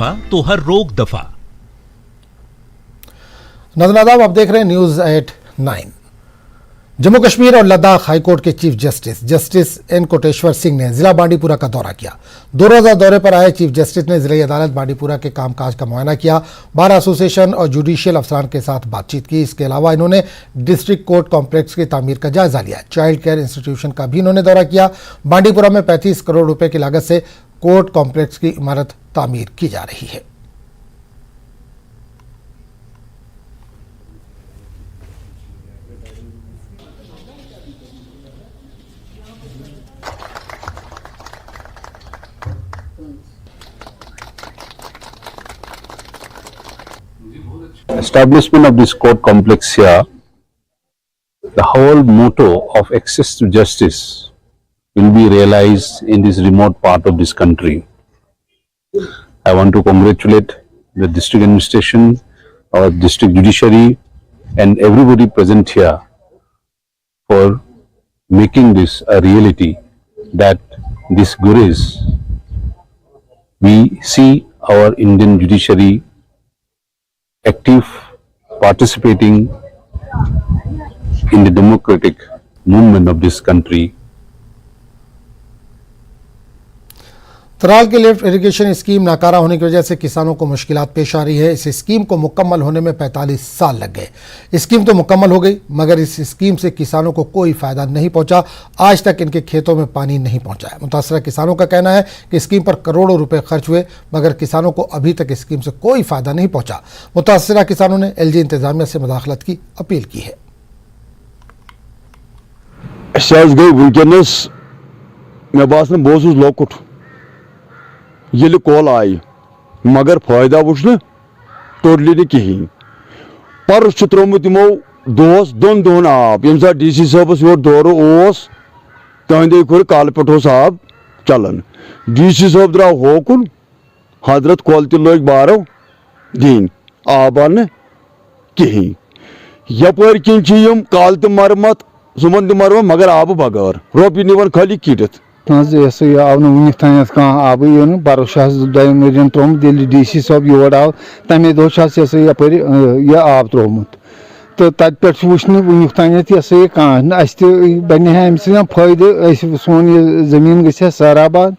तो हर रोग दफा। नजर आप देख रहे हैं न्यूज एट 9। जम्मू कश्मीर और लद्दाख हाईकोर्ट के chief justice N Koteshwar Singh ने जिला बांडीपुरा का दौरा किया। 2 रोजा दौरे पर आए चीफ जस्टिस ने जिला अदालत बांडीपुरा के कामकाज का मुआयना किया, बार एसोसिएशन और जुडिशियल अफसरान के साथ बातचीत की। इसके अलावा इन्होंने डिस्ट्रिक्ट कोर्ट कॉम्प्लेक्स की तामीर का जायजा लिया। चाइल्ड केयर इंस्टीट्यूशन का भी इन्होंने दौरा किया। बांडीपुरा में 35 करोड़ रुपए की लागत से कोर्ट कॉम्प्लेक्स की इमारत तामीर की जा रही है। Establishment of this court complex here, the whole motto of access to justice will be realized in this remote part of this country. I want to congratulate the district administration, our district judiciary and everybody present here for making this a reality, that this Gurus, we see our Indian judiciary active, participating in the democratic movement of this country. तराल की lift irrigation scheme नाकारा होने की वजह से किसानों को मुश्किलात पेश आ रही है। इस स्कीम को मुकम्मल होने में 45 साल लग गए। स्कीम तो मुकम्मल हो गई, मगर इस स्कीम से किसानों को कोई फायदा नहीं पहुंचा। आज तक इनके खेतों में पानी नहीं पहुंचा है। मुतासरा किसानों का कहना है कि स्कीम पर करोड़ों रुपए खर्च हुए, मगर किसानों को अभी तक स्कीम से कोई फायदा नहीं पहुंचा। मुतासरा किसानों ने एलजी इंतजामिया से मुदाखलत की अपील की है। ये कॉल आई मगर फायदा वुच टोटली कहें। पर त्रोमुत यमो दोस 2 दोहन आब यम सा डीसी साहबस योर दौर तहदे कोर काल पे आब चलान। डीसी साहब द्राव होकुन, हजरत कॉल तक बारो दिन आब आन कहें। यपर किन काल तो मरमत सुमन तो मरमत मगर आब बगार रोपी निवन खाली कीटत आव वन तान कह आब भरोसा दिन त्रोमुत डीसी साहब योर आव तमे दो यपर यह आब त्रोमुत तो तत पे वुचन वन तान कह बने अम फायदे सोन यह जमीन गई सराबाद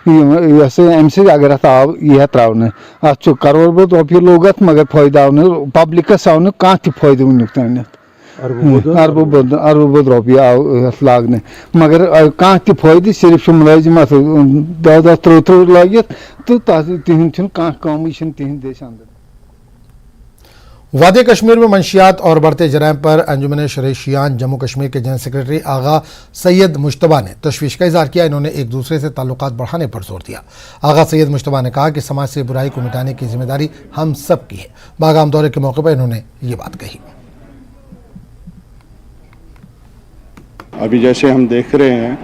अम अगर अत आव यह त्रावन अत करोड़ बहुत रोपये लोग मगर फायदा आव पब्लिकस आव कह फायदे वन तान अरबों बहुत रोपये आव लागने मगर कह फायदे सिर्फ मुलाजिम 10 13 लगित तो तिहद कम तिहद देश अंदर। वादी कश्मीर में मंशियात और बढ़ते जराइम पर अंजुमन शरईशियान जम्मू कश्मीर के जनरल सेक्रेटरी आगा सैयद मुश्तबा ने तशवीश का इजहार किया। इन्होंने एक दूसरे से ताल्लुकात बढ़ाने पर जोर दिया। आगा सैयद मुश्तबा ने कहा कि समाज से बुराई को मिटाने की जिम्मेदारी हम सब की है। बागाम दौरे के मौके पर इन्होंने ये बात कही। अभी जैसे हम देख रहे हैं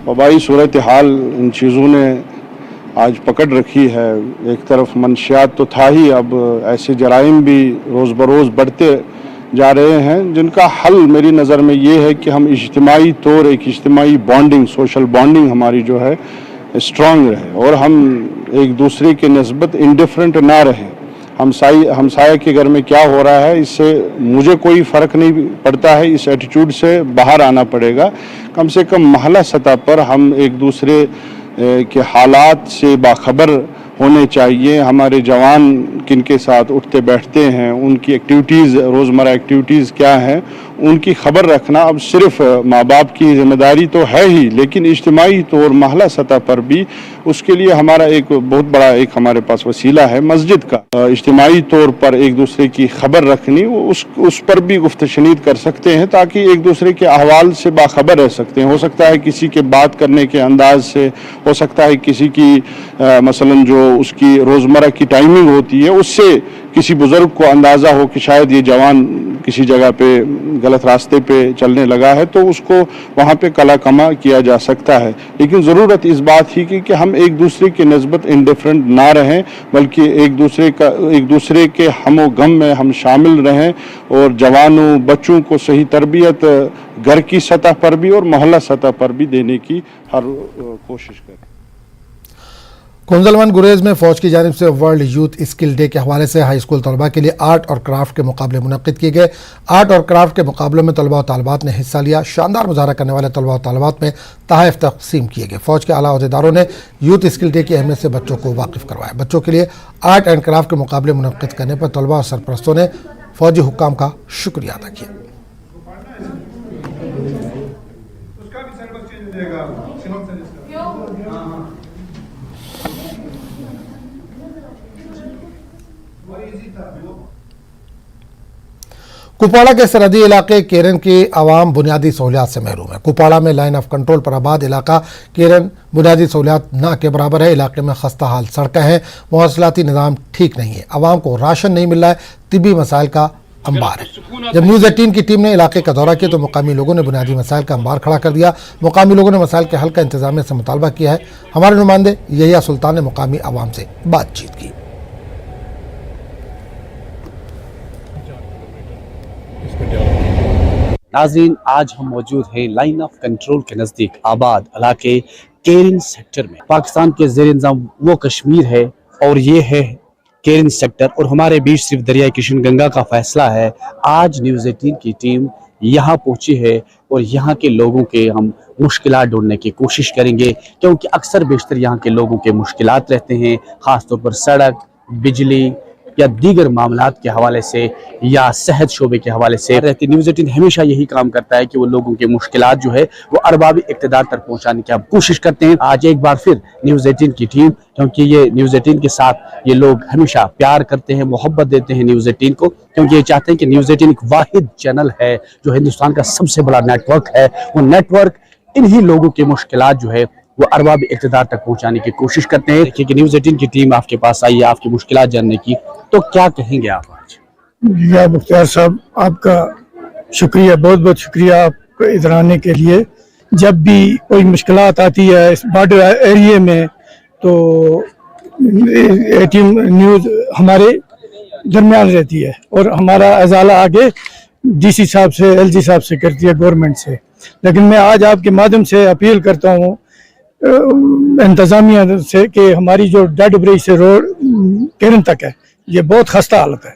वबाई सूरत हाल इन चीज़ों ने आज पकड़ रखी है। एक तरफ मंशियात तो था ही, अब ऐसे जराइम भी रोज़ बरोज़ बढ़ते जा रहे हैं, जिनका हल मेरी नज़र में ये है कि हम इज्तिमाई तौर एक इज्तिमाई बॉन्डिंग, सोशल बॉन्डिंग हमारी जो है स्ट्रॉन्ग रहे और हम एक दूसरे के निस्बत इंडिफरेंट ना रहे। हमसाया के घर में क्या हो रहा है इससे मुझे कोई फ़र्क नहीं पड़ता है, इस एटीट्यूड से बाहर आना पड़ेगा। कम से कम महल्ला सतह पर हम एक दूसरे के हालात से बाखबर होने चाहिए। हमारे जवान किनके साथ उठते बैठते हैं, उनकी एक्टिविटीज़, रोज़मर्रा एक्टिविटीज़ क्या हैं, उनकी खबर रखना अब सिर्फ माँ बाप की जिम्मेदारी तो है ही, लेकिन इज्तिमाई तौर महल्ला सतह पर भी उसके लिए हमारा एक बहुत बड़ा एक हमारे पास वसीला है मस्जिद का। इज्तिमाई तौर पर एक दूसरे की खबर रखनी, उस पर भी गुफ्तशनीद कर सकते हैं ताकि एक दूसरे के अहवाल से बाखबर रह सकते हैं। हो सकता है किसी के बात करने के अंदाज से, हो सकता है किसी की मसलन जो उसकी रोज़मर्रा की टाइमिंग होती है उससे किसी बुज़ुर्ग को अंदाज़ा हो कि शायद ये जवान किसी जगह पे गलत रास्ते पे चलने लगा है, तो उसको वहाँ पे कला कमा किया जा सकता है। लेकिन ज़रूरत इस बात ही कि हम एक दूसरे की निस्बत इंडिफरेंट ना रहें, बल्कि एक दूसरे के हमो गम में हम शामिल रहें और जवानों बच्चों को सही तरबियत घर की सतह पर भी और मोहल्ला सतह पर भी देने की हर कोशिश करें। कुंजलवंत गुरेज में फौज की जानिब से वर्ल्ड यूथ स्किल डे के हवाले से हाई स्कूल तलबा के लिए आर्ट और क्राफ्ट के मुकाबले मुनक्किद किए गए। आर्ट और क्राफ्ट के मुकाबलों में तलबा और तालबात ने हिस्सा लिया। शानदार मुजाहरा करने वाले तलबा और तालबात में तोहफे तकसीम किए गए। फौज के आला अहदेदारों ने यूथ स्किल डे की अहमियत से बच्चों को वाकिफ करवाया। बच्चों के लिए आर्ट एंड क्राफ्ट के मुकाबले मुनक्किद करने पर तलबा और सरपरस्तों ने फौजी हुक्काम का शुक्रिया अदा किया। कुपवाड़ा के सरहदी इलाके केरन की आवाम बुनियादी सहूलियात से महरूम है। कुपवाड़ा में लाइन ऑफ कंट्रोल पर आबाद इलाका केरन बुनियादी सहूलियात न के बराबर है। इलाके में खस्ता हाल सड़कें हैं, मौसलाती निज़ाम ठीक नहीं है, आवाम को राशन नहीं मिल रहा है, तिब्बी मसाइल का अंबार है। जब न्यूज़ 18 की टीम ने इलाके का दौरा किया तो मुकामी लोगों ने बुनियादी मसाइल का अंबार खड़ा कर दिया। मुकामी लोगों ने मसाइल के हल का इंतजामिया से मुतालबा किया है। हमारे नुमाइंदे यहिया सुल्तान ने मुकामी आवाम से बातचीत की। नाज़रीन, आज हम मौजूद हैं लाइन ऑफ कंट्रोल के नज़दीक आबाद इलाके केरन सेक्टर में। पाकिस्तान के ज़ेर इंतज़ाम वो कश्मीर है और ये है केरन सेक्टर, और हमारे बीच सिर्फ दरिया किशन गंगा का फैसला है। आज न्यूज़ 18 की टीम यहाँ पहुँची है और यहाँ के लोगों के हम मुश्किलात ढूंढने की कोशिश करेंगे, क्योंकि अक्सर बेशतर यहाँ के लोगों के मुश्किलात रहते हैं, ख़ासतौर पर सड़क, बिजली या दीगर मामलात के हवाले से या सेहत शोबे के हवाले से रहती। न्यूज़ 18 हमेशा यही काम करता है कि वो लोगों के मुश्किलात जो है वो अरबाबी इक़्तिदार तक पहुंचाने की हम कोशिश करते हैं। आज एक बार फिर न्यूज़ 18 की टीम, क्योंकि ये न्यूज़ 18 के साथ ये लोग हमेशा प्यार करते हैं, मोहब्बत देते हैं न्यूज़ 18 को, क्योंकि ये चाहते हैं कि न्यूज़ 18 एक वाहिद चैनल है जो हिंदुस्तान का सबसे बड़ा नेटवर्क है। वो नेटवर्क इन्हीं लोगों के मुश्किलात जो है वो अरबाब इक़्तिदार तक पहुंचाने की कोशिश करते हैं। देखिए कि न्यूज़ 18 की टीम आपके पास आई है आपकी मुश्किलात जानने की, तो क्या कहेंगे आप आज? या मुख्तार साहब, आपका शुक्रिया, बहुत बहुत शुक्रिया आपको इधर आने के लिए। जब भी कोई मुश्किलात आती है इस बॉर्डर एरिया में तो 18 न्यूज़ हमारे दरमियान रहती है और हमारा अजाला आगे डीसी साहब से, एलजी साहब से करती है, गवर्नमेंट से। लेकिन मैं आज आपके माध्यम से अपील करता हूँ इंतज़ामिया से कि हमारी जो डेड ब्रिज से रोड केरन तक है ये बहुत खस्ता हालत है।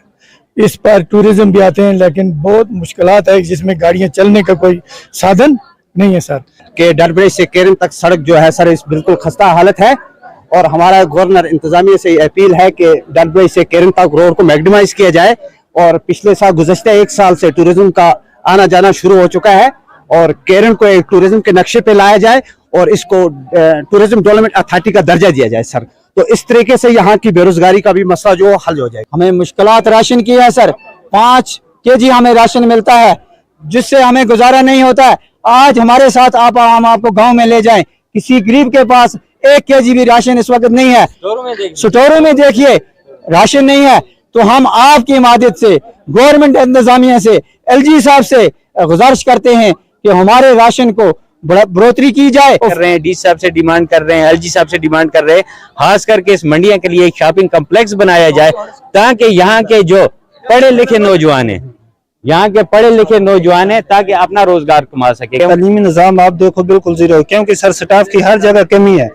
इस पर टूरिज्म भी आते हैं लेकिन बहुत मुश्किलात है, जिसमें गाड़ियां चलने का कोई साधन नहीं है सर। के डेड ब्रिज से केरन तक सड़क जो है सर इस बिल्कुल खस्ता हालत है, और हमारा गवर्नर इंतजामिया से अपील है कि डेड ब्रिज से केरन तक रोड को मैक्सिमाइज किया जाए। और पिछले साल गुज़श्ता 1 साल से टूरिज्म का आना जाना शुरू हो चुका है और केरन को एक टूरिज्म के नक्शे पे लाया जाए और इसको टूरिज्म डेवलपमेंट अथॉरिटी का दर्जा दिया जाए सर। तो इस तरीके से यहाँ की बेरोजगारी का भी मसला जो हल हो जाए। हमें मुश्किलात राशन की है सर, 5 केजी हमें राशन मिलता है जिससे हमें गुजारा नहीं होता है। आज हमारे साथ हम आपको गांव में ले जाएं, किसी गरीब के पास 1 केजी भी राशन इस वक्त नहीं है। स्टोरों में देखिए राशन नहीं है। तो हम आपकी मदद से, गवर्नमेंट इंतजामिया से, एलजी साहब से गुजारिश करते हैं कि हमारे राशन को बढ़ोतरी की जाए। कर रहे हैं, डी साहब से डिमांड कर रहे हैं, एलजी साहब से डिमांड कर रहे हैं, खास करके इस मंडिया के लिए एक शॉपिंग कम्प्लेक्स बनाया जाए ताकि यहाँ के जो पढ़े लिखे नौजवान हैं, ताकि अपना रोजगार कमा सके। तालीमी निज़ाम आप देखो बिल्कुल जीरो, क्योंकि सर स्टाफ की हर जगह कमी है।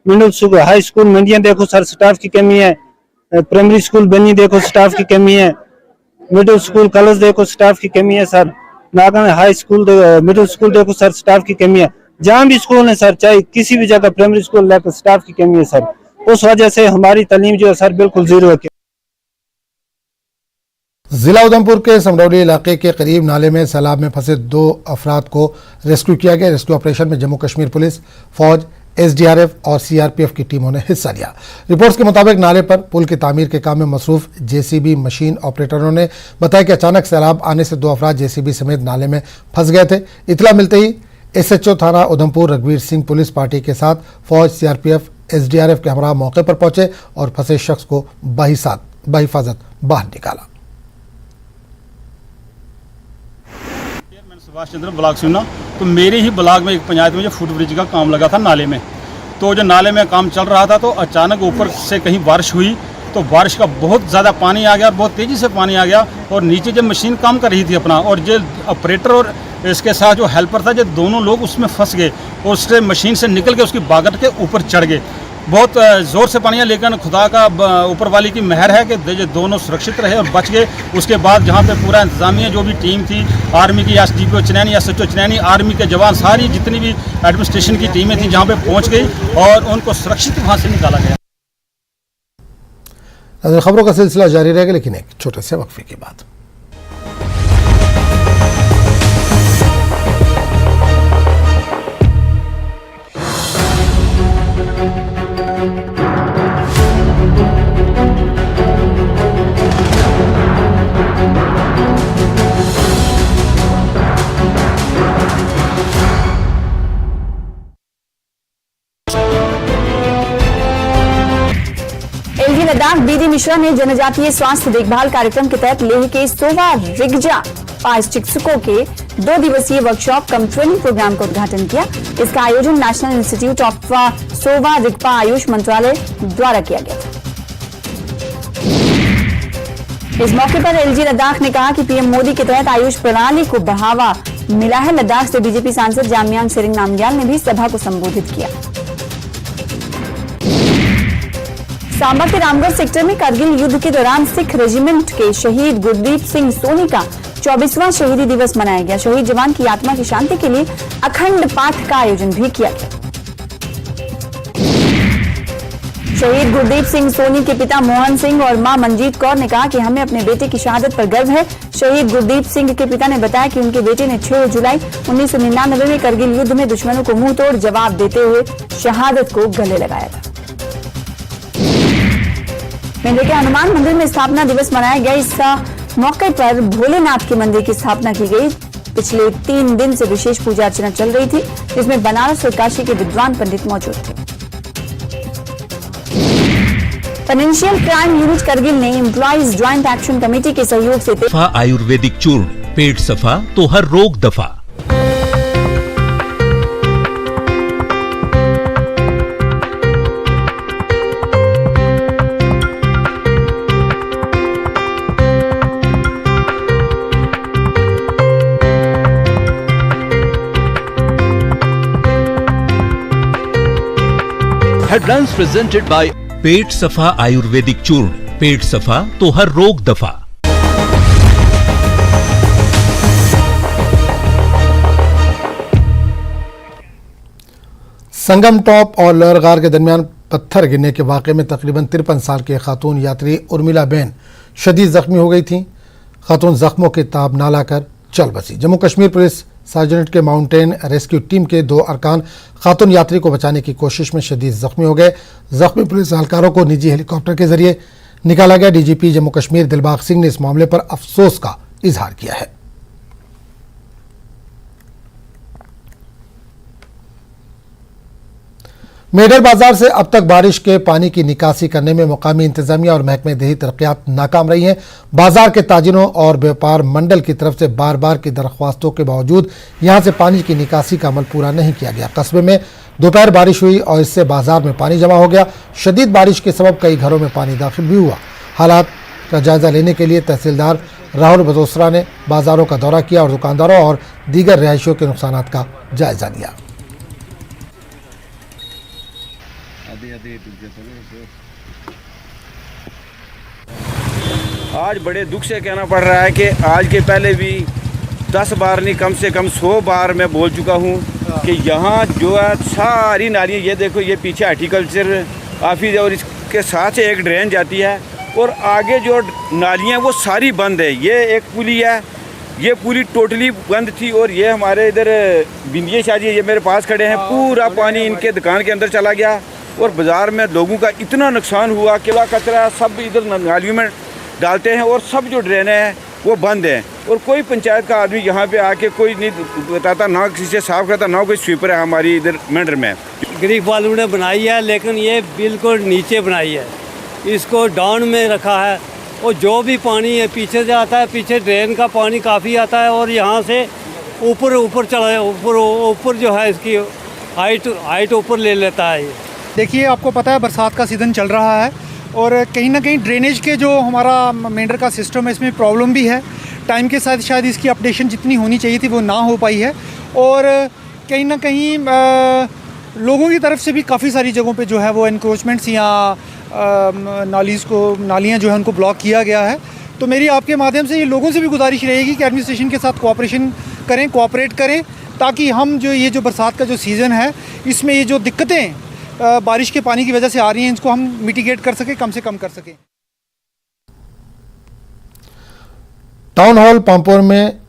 मिडिल स्कूल, हाई स्कूल मंडियां देखो सर स्टाफ की कमी है, प्राइमरी स्कूल बनी देखो स्टाफ की कमी है, मिडिल स्कूल कॉलेज देखो स्टाफ की कमी है sir, Nagan high school middle school देखो सर स्टाफ की कमी है। जहाँ भी स्कूल है सर, चाहे किसी भी जगह प्राइमरी स्कूल लेकर स्टाफ की कमी है सर। उस वजह से हमारी तालीम जो है सर बिल्कुल जीरो है। जिला उधमपुर के समरौली इलाके के करीब नाले में सैलाब में फंसे 2 अफराद को रेस्क्यू किया गया। रेस्क्यू ऑपरेशन में जम्मू कश्मीर पुलिस, फौज, एसडीआरएफ और सीआरपीएफ की टीमों ने हिस्सा लिया। रिपोर्ट्स के मुताबिक नाले पर पुल की तामीर के काम में मसरूफ जेसीबी मशीन ऑपरेटरों ने बताया कि अचानक सैलाब आने से 2 अफराद जेसीबी समेत नाले में फंस गए थे। इतला मिलते ही एसएचओ थाना उधमपुर रघुवीर सिंह पुलिस पार्टी के साथ फौज, सीआरपीएफ, एसडीआरएफ के हमरा मौके पर पहुंचे और फंसे शख्स को बहिफाजत बाहर निकाला। सुभाष चंद्र ब्लॉक सुना, तो मेरे ही ब्लॉक में एक पंचायत में जो फुट ब्रिज का काम लगा था नाले में, तो जो नाले में काम चल रहा था तो अचानक ऊपर से कहीं बारिश हुई तो बारिश का बहुत ज़्यादा पानी आ गया, बहुत तेज़ी से पानी आ गया और नीचे जब मशीन काम कर रही थी अपना, और जो ऑपरेटर और इसके साथ जो हेल्पर था, जो दोनों लोग उसमें फंस गए और उससे मशीन से निकल के उसकी बागट के ऊपर चढ़ गए। बहुत ज़ोर से पानी है, लेकिन खुदा का ऊपर वाली की मेहर है कि दोनों सुरक्षित रहे और बच गए। उसके बाद जहाँ पे पूरा इंतजामिया जो भी टीम थी, आर्मी की SDPO Chenani, SHO Chenani, army के जवान, सारी जितनी भी एडमिनिस्ट्रेशन की टीमें थी जहाँ पे पहुँच गई और उनको सुरक्षित वहाँ से निकाला गया। खबरों का सिलसिला जारी रहेगा, लेकिन एक छोटे से वक्फे के बाद। एलजी लद्दाख बीडी मिश्रा ने जनजातीय स्वास्थ्य देखभाल कार्यक्रम के तहत लेह के सोवा रिगजा पास चिकित्सकों के 2 दिवसीय वर्कशॉप कम ट्रेनिंग प्रोग्राम का उद्घाटन किया। इसका आयोजन national institute of Sowa Rigpa Ayush मंत्रालय द्वारा किया गया था। इस मौके पर एलजी लद्दाख ने कहा कि पीएम मोदी के तहत आयुष प्रणाली को बढ़ावा मिला है। लद्दाख से बीजेपी सांसद जामयांग सेरिंग नामग्याल ने भी सभा को संबोधित किया। सांबा के रामगढ़ सेक्टर में कारगिल युद्ध के दौरान सिख रेजिमेंट के शहीद गुरदीप सिंह सोनी का 24वां शहीदी दिवस मनाया गया। शहीद जवान की आत्मा की शांति के लिए अखंड पाठ का आयोजन भी किया गया। शहीद गुरदीप सिंह सोनी के पिता मोहन सिंह और मां मंजीत कौर ने कहा कि हमें अपने बेटे की शहादत पर गर्व है। शहीद गुरदीप सिंह के पिता ने बताया कि उनके बेटे ने 6 जुलाई 1999 में कारगिल युद्ध में दुश्मनों को मुंह तोड़ जवाब देते हुए शहादत को गले लगाया था। मेले के हनुमान मंदिर में स्थापना दिवस मनाया गया। इस मौके पर भोलेनाथ के मंदिर की स्थापना की गई। पिछले 3 दिन से विशेष पूजा अर्चना चल रही थी, जिसमें बनारस और काशी के विद्वान पंडित मौजूद थे। फाइनेंशियल क्राइम यूनिट करगिल ने एम्प्लॉइज ज्वाइंट एक्शन कमेटी के सहयोग से आयुर्वेदिक चूर्ण, पेट सफा तो हर रोग दफा। Headlines presented by पेट सफा आयुर्वेदिक चूर्ण, पेट सफा तो हर रोग दफा। संगम टॉप और लहरगार के दरमियान पत्थर गिरने के वाक़े में तकरीबन 53 साल की खातून यात्री उर्मिला बेन शदीद जख्मी हो गई थी। खातून जख्मों के ताब ना लाकर चल बसी। जम्मू कश्मीर पुलिस सार्जेंट के माउंटेन रेस्क्यू टीम के 2 अरकान खातून यात्री को बचाने की कोशिश में शदीद जख्मी हो गए। जख्मी पुलिस एहलकारों को निजी हेलीकॉप्टर के जरिए निकाला गया। डीजीपी जम्मू कश्मीर दिलबाग सिंह ने इस मामले पर अफसोस का इजहार किया है। मेडर बाजार से अब तक बारिश के पानी की निकासी करने में मुकामी इंतजामिया और महकमे देही तरक्यात नाकाम रही हैं। बाजार के ताजिरों और व्यापार मंडल की तरफ से बार बार की दरख्वास्तों के बावजूद यहां से पानी की निकासी का अमल पूरा नहीं किया गया। कस्बे में दोपहर बारिश हुई और इससे बाजार में पानी जमा हो गया। शदीद बारिश के सबब कई घरों में पानी दाखिल भी हुआ। हालात का जायजा लेने के लिए तहसीलदार राहुल बदोसरा ने बाजारों का दौरा किया और दुकानदारों और दीगर रिहायशियों के नुकसान का जायजा लिया। आज बड़े दुख से कहना पड़ रहा है कि आज के पहले भी 10 बार नहीं कम से कम 100 बार मैं बोल चुका हूँ कि यहाँ जो है सारी नालियाँ, ये देखो ये पीछे हार्टिकल्चर ऑफिस है और इसके साथ से एक ड्रेन जाती है और आगे जो नालियाँ वो सारी बंद है। ये एक पुली है, ये पूरी टोटली बंद थी और ये हमारे इधर बिंदिया शाह जी ये मेरे पास खड़े हैं, पूरा पानी इनके दुकान के अंदर चला गया और बाज़ार में लोगों का इतना नुकसान हुआ कि कचरा सब इधर नालियों में डालते हैं और सब जो ड्रेनें हैं वो बंद हैं और कोई पंचायत का आदमी यहाँ पे आके कोई नहीं बताता, ना किसी से साफ करता, ना कोई स्वीपर है हमारी इधर मेंढर में। गरीब वालों ने बनाई है लेकिन ये बिल्कुल नीचे बनाई है, इसको डाउन में रखा है और जो भी पानी है पीछे से आता है, पीछे ड्रेन का पानी काफ़ी आता है और यहाँ से ऊपर चला ऊपर जो है इसकी हाइट ऊपर ले लेता है। देखिए आपको पता है बरसात का सीज़न चल रहा है और कहीं ना कहीं ड्रेनेज के जो हमारा मेंढर का सिस्टम है इसमें प्रॉब्लम भी है। टाइम के साथ शायद इसकी अपडेशन जितनी होनी चाहिए थी वो ना हो पाई है और कहीं ना कहीं लोगों की तरफ से भी काफ़ी सारी जगहों पे जो है वो एनक्रोचमेंट्स या नालियाँ जो है उनको ब्लॉक किया गया है। तो मेरी आपके माध्यम से ये लोगों से भी गुजारिश रहेगी कि एडमिनिस्ट्रेशन के साथ कोऑपरेशन करें, कोऑपरेट करें, ताकि हम जो ये जो बरसात का जो सीज़न है इसमें ये जो दिक्कतें बारिश के पानी की वजह से आ रही हैं इनको हम मिटिगेट कर सकें, कम से कम कर सकें। टाउन हॉल पांपोर में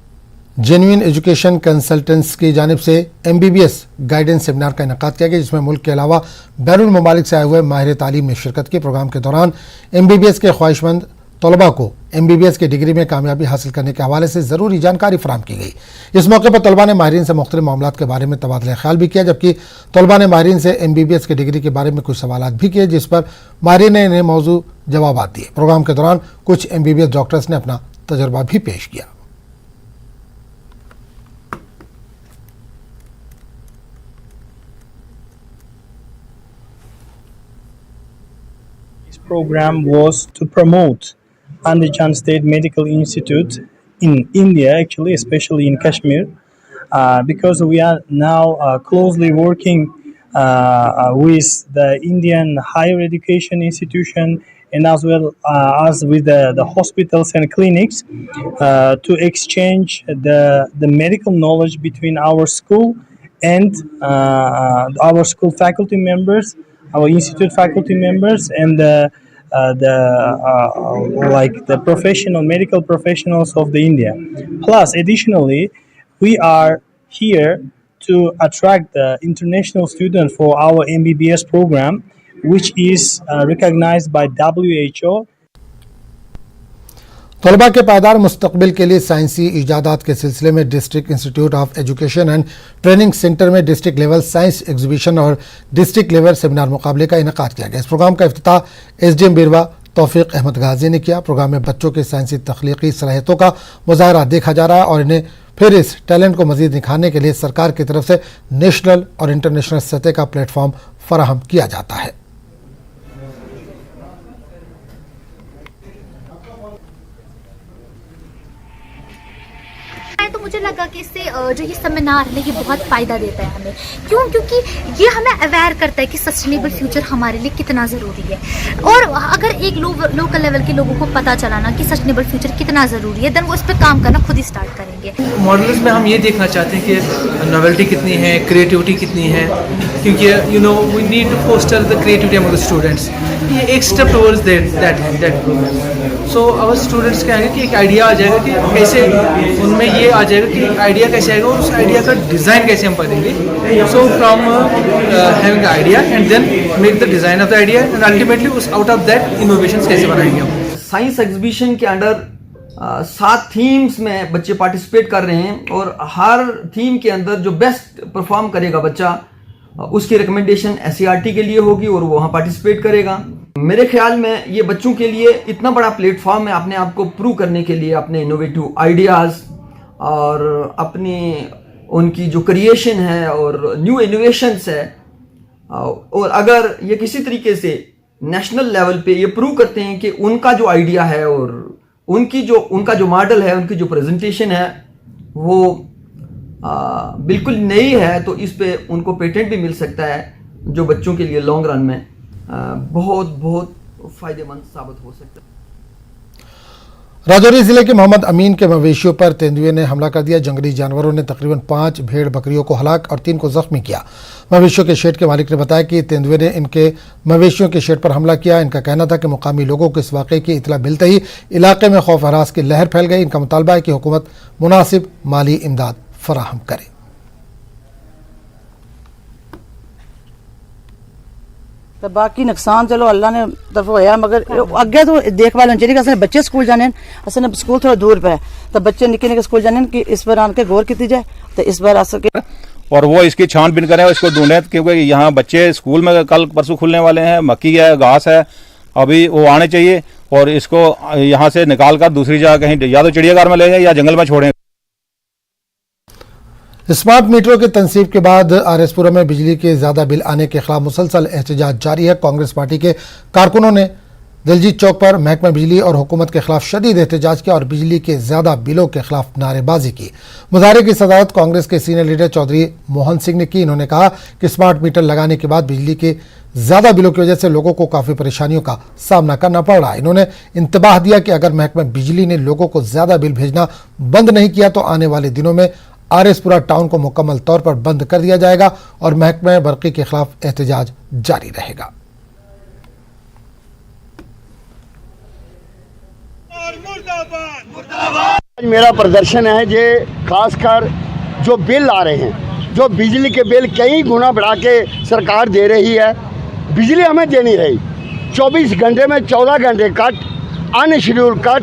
जेन्युइन एजुकेशन कंसल्टेंट्स की जानिब से MBBS गाइडेंस सेमिनार का इनेकाद किया गया, जिसमें मुल्क के अलावा बैरून ममालिक से आए हुए माहिर तालीम ने शिरकत की। प्रोग्राम के दौरान MBBS के ख्वाहिशमंद तलबा को MBBS की डिग्री में कामयाबी हासिल करने के हवाले से ज़रूरी जानकारी फराहम की गई। इस मौके पर तलबा ने माहिरीन से मुख्तलिफ मामलात के बारे में तबादला ख्याल भी किया, जबकि तलबा ने माहिरीन से MBBS की डिग्री के बारे में कुछ सवालात भी किए, जिस पर माहिरीन ने इन्हें मौजू जवाब दिए। प्रोग्राम के दौरान कुछ MBBS डॉक्टर्स ने अपना तजर्बा भी पेश किया। Program was to promote Andijan State Medical Institute in India, actually, especially in Kashmir, because we are now closely working with the Indian higher education institution and as well as with the hospitals and clinics to exchange the medical knowledge between our school and our school faculty members, our institute faculty members, and the professional medical professionals of the India. Plus, additionally, we are here to attract the international students for our MBBS program, which is recognized by WHO. तलबा के पायदार मुस्तकबिल के लिए साइंसी इजादात के सिलसिले में district institute of education and training centre में district level science exhibition और डिस्ट्रिक्ट लेवल सेमिनार मुकाबले का इनेकाद किया गया। इस प्रोग्राम का इफ्तिताह SDM बीरवा तौफीक अहमद गाजी ने किया। प्रोग्राम में बच्चों के साइंसी तख्लीकी सलाहियतों का मुजाहरा देखा जा रहा है और इन्हें फिर इस टैलेंट को मजीद निखारने के लिए सरकार की तरफ से नेशनल और इंटरनेशनल सतह का प्लेटफॉर्म फराहम किया जाता है। तो मुझे लगा कि इससे जो ये सेमिनार है ये बहुत फ़ायदा देता है हमें। क्यों? क्योंकि ये हमें अवेयर करता है कि सस्टेनेबल फ्यूचर हमारे लिए कितना ज़रूरी है। और अगर एक लोकल लेवल के लोगों को पता चला ना कि सस्टेनेबल फ्यूचर कितना ज़रूरी है, देन वो इस पर काम करना खुद ही स्टार्ट करेंगे। मॉडल्स में हम ये देखना चाहते हैं कि नॉवेल्टी कितनी है, क्रिएटिविटी कितनी है, क्योंकि we need to foster the creativity among the students. ये एक step towards that program. So our students क्या है कि एक आइडिया आ जाएगा कि कैसे उनमें ये आ जाएगा कि आइडिया कैसे आएगा और उस आइडिया का डिज़ाइन कैसे हम करेंगे। So from having idea and then make the design of the idea and ultimately उस आउट ऑफ दैट इनोवेशन कैसे बनाएंगे हम। साइंस एग्जीबिशन के अंडर 7 थीम्स में बच्चे पार्टिसिपेट कर रहे हैं और हर थीम के अंदर जो बेस्ट परफॉर्म करेगा बच्चा उसकी रिकमेंडेशन SCRT के लिए होगी और वो वहाँ पार्टिसिपेट करेगा। मेरे ख्याल में ये बच्चों के लिए इतना बड़ा प्लेटफॉर्म है अपने आप को प्रूव करने के लिए, अपने इनोवेटिव आइडियाज़ और अपनी उनकी जो क्रिएशन है और न्यू इनोवेशंस है। और अगर ये किसी तरीके से नेशनल लेवल पे ये प्रूव करते हैं कि उनका जो आइडिया है और उनका जो मॉडल है, उनकी जो प्रेजेंटेशन है वो बिल्कुल नई है, तो इस पे उनको पेटेंट भी मिल सकता है, जो बच्चों के लिए लॉन्ग रन में बहुत फ़ायदेमंद साबित हो सकता है। राजौरी जिले के मोहम्मद अमीन के मवेशियों पर तेंदुए ने हमला कर दिया। जंगली जानवरों ने तकरीबन 5 भेड़ बकरियों को हलाक और 3 को जख्मी किया। मवेशियों के शेड के मालिक ने बताया कि तेंदुए ने इनके मवेशियों के शेड पर हमला किया। इनका कहना था कि मुकामी लोगों को इस वाक़े की इतला मिलते ही इलाके में खौफ हरास की लहर फैल गई। इनका मुतालबा है कि हुकूमत मुनासिब माली इमदाद फराहम करे। तो बाकी नुकसान चलो अल्लाह ने तरफ होया, मगर अगे तो देखभाल होनी चाहिए। असल बच्चे स्कूल जाने, असल स्कूल थोड़ा दूर पे है, तो बच्चे निके निके स्कूल जाने कि इस बार आके गौर की जाए तो इस बार आ सके और वो इसकी छानबीन करें और इसको ढूंढें, क्योंकि यहाँ बच्चे स्कूल में कल परसों खुलने वाले हैं। मक्की है, घास है, अभी वो आने चाहिए और इसको यहाँ से निकाल कर दूसरी जगह कहीं या तो चिड़ियाघर में ले जाए या जंगल में छोड़ें। स्मार्ट मीटरों की तनसीब के बाद आरएसपुरा में बिजली के ज्यादा बिल आने के खिलाफ मुसलसल एहतजाज जारी है। कांग्रेस पार्टी के कारकुनों ने दिलजीत चौक पर महकमा बिजली और हुकूमत के खिलाफ शदीद एहतजाज किया और बिजली के ज्यादा बिलों के खिलाफ नारेबाजी की। मुजाहरे की सदारत कांग्रेस के सीनियर लीडर चौधरी मोहन सिंह ने की। इन्होंने कहा कि स्मार्ट मीटर लगाने के बाद बिजली के ज्यादा बिलों की वजह से लोगों को काफी परेशानियों का सामना करना पड़ रहा है। इन्होंने इंतबाह दिया कि अगर महकमा बिजली ने लोगों को ज्यादा बिल भेजना बंद नहीं किया तो आने वाले दिनों में आरएसपुरा टाउन को मुकम्मल तौर पर बंद कर दिया जाएगा और महकमा बरकी के खिलाफ एहतजाज जारी रहेगा। मेरा प्रदर्शन है जे खासकर जो बिल आ रहे हैं, जो बिजली के बिल कई गुना बढ़ा के सरकार दे रही है, बिजली हमें देनी रही 24 घंटे में 14 घंटे कट, अनशेड्यूल कट,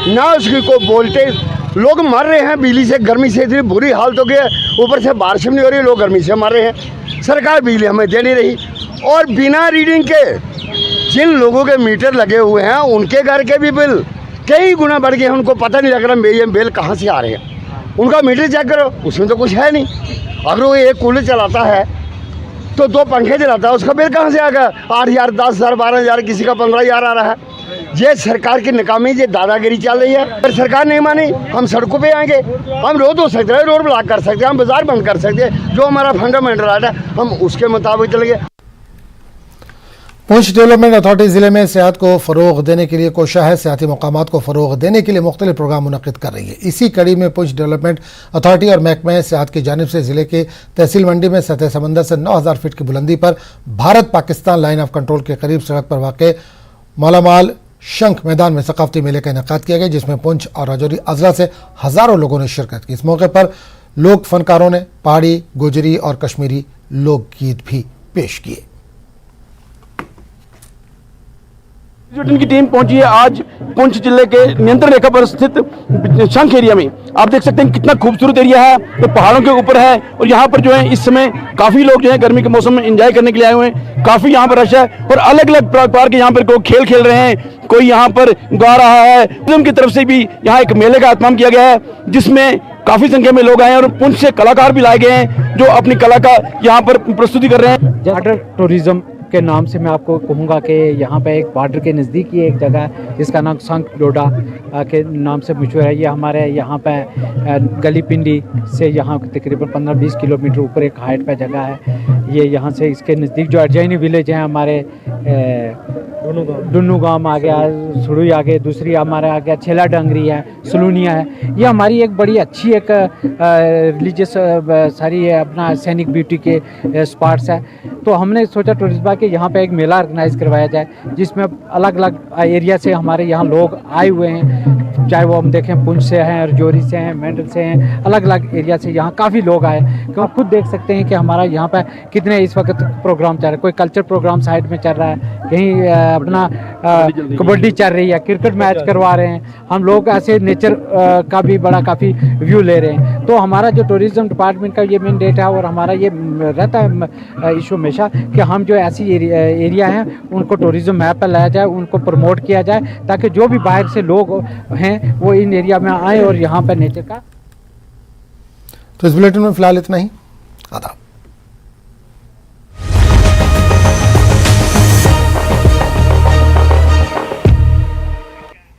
ना उसकी कोई वोल्टेज, लोग मर रहे हैं बिजली से, गर्मी से इतनी बुरी हालत हो गई है, ऊपर से बारिश नहीं हो रही, लोग गर्मी से मर रहे हैं। सरकार बिजली हमें दे नहीं रही और बिना रीडिंग के जिन लोगों के मीटर लगे हुए हैं उनके घर के भी बिल कई गुना बढ़ गए हैं। उनको पता नहीं लग रहा ये बिल कहाँ से आ रहे हैं। उनका मीटर चेक करो, उसमें तो कुछ है नहीं। अगर वो एक कूलर चलाता है तो 2 पंखे चलाता है, उसका बिल कहाँ से आ गया? 8,000, 10,000, 12,000, किसी का 15,000 आ रहा है। ये सरकार की नाकामी, ये दादागिरी चल रही है। अगर सरकार नहीं मानी हम सड़कों पे आएंगे, हम रोड हो सकते हैं, रोड ब्लॉक कर सकते हैं, हम बाजार बंद कर सकते हैं। जो हमारा फंडामेंटल राइट है हम उसके मुताबिक चलेंगे। पुंछ डेवलपमेंट अथॉरिटी जिले में सेहत को फ़रोग देने के लिए कोशा है। सियाती मकामात को फ़रोग देने के लिए मुख्तलिफ प्रोग्राम मुनक़िद कर रही है। इसी कड़ी में पुंछ डेवलपमेंट अथॉरिटी और महकमा सेहत की जानिब से जिले के तहसील मंडी में सतह समंदर से 9,000 फीट की बुलंदी पर Bharat Pakistan line of control के करीब सड़क पर वाक़ मालामाल शंख मैदान में सकाफती मेले का इनेकाद किया गया, जिसमें पुंछ और राजौरी अजला से हज़ारों लोगों ने शिरकत की। इस मौके पर लोक फनकारों ने पहाड़ी, गुजरी और कश्मीरी लोकगीत भी पेश किए। की टीम पहुंची है आज पुंछ जिले के नियंत्रण रेखा पर स्थित शंख एरिया में। आप देख सकते हैं कितना खूबसूरत एरिया है, तो पहाड़ों के ऊपर है और यहाँ पर जो है इस समय काफी लोग जो है गर्मी के मौसम में एंजॉय करने के लिए आए हुए हैं। काफी यहाँ पर रश है और अलग अलग प्रकार के यहाँ पर कोई खेल खेल रहे हैं, कोई यहाँ पर गा रहा है। उनकी तरफ से भी यहाँ एक मेले का एहतमाम किया गया है जिसमें काफी संख्या में लोग आए हैं और पुंछ से कलाकार भी लाए गए हैं जो अपनी कला का यहाँ पर प्रस्तुति कर रहे हैं। वाटर टूरिज्म के नाम से मैं आपको कहूँगा कि यहाँ पे एक बॉर्डर के नज़दीक ही एक जगह है जिसका नाम संख डोडा के नाम से मशहूर है। ये हमारे यहाँ पे गली पिंडी से यहाँ तकरीबन 15-20 किलोमीटर ऊपर एक हाइट पे जगह है। ये यहाँ से इसके नज़दीक जो अर्जैनी विलेज है हमारे डुन्नू गांव आ गया, सुड़ुई आ गए, दूसरी हमारे आ गया छेला डंगरी है, सलूनिया है। ये हमारी एक बड़ी अच्छी एक रिलीजियस सारी अपना सैनिक ब्यूटी के स्पॉट्स है। तो हमने सोचा टूरिज्म के यहाँ पे एक मेला ऑर्गेनाइज करवाया जाए जिसमें अलग अलग एरिया से हमारे यहाँ लोग आए हुए हैं, चाहे वो हम देखें पुंछ से हैं, रजौरी से हैं, मेंढल से हैं, अलग अलग एरिया से यहाँ काफ़ी लोग आए। क्यों खुद देख सकते हैं कि हमारा यहाँ पे कितने इस वक्त प्रोग्राम चल रहे हैं। कोई कल्चर प्रोग्राम साइड में चल रहा है, कहीं अपना कबड्डी चल रही है, क्रिकेट मैच करवा रहे हैं। हम लोग ऐसे नेचर का भी बड़ा काफ़ी व्यू ले रहे हैं। तो हमारा जो टूरिज्म डिपार्टमेंट का ये मैंडेट है और हमारा ये रहता है इशू हमेशा कि हम जो ऐसी एरिया हैं उनको टूरिज्म मैप पर लाया जाए, उनको प्रमोट किया जाए ताकि जो भी बाहर से लोग हैं वो इन एरिया में आए और यहाँ पर नेचर का। तो इस बुलेटिन में फिलहाल इतना ही। आदाब।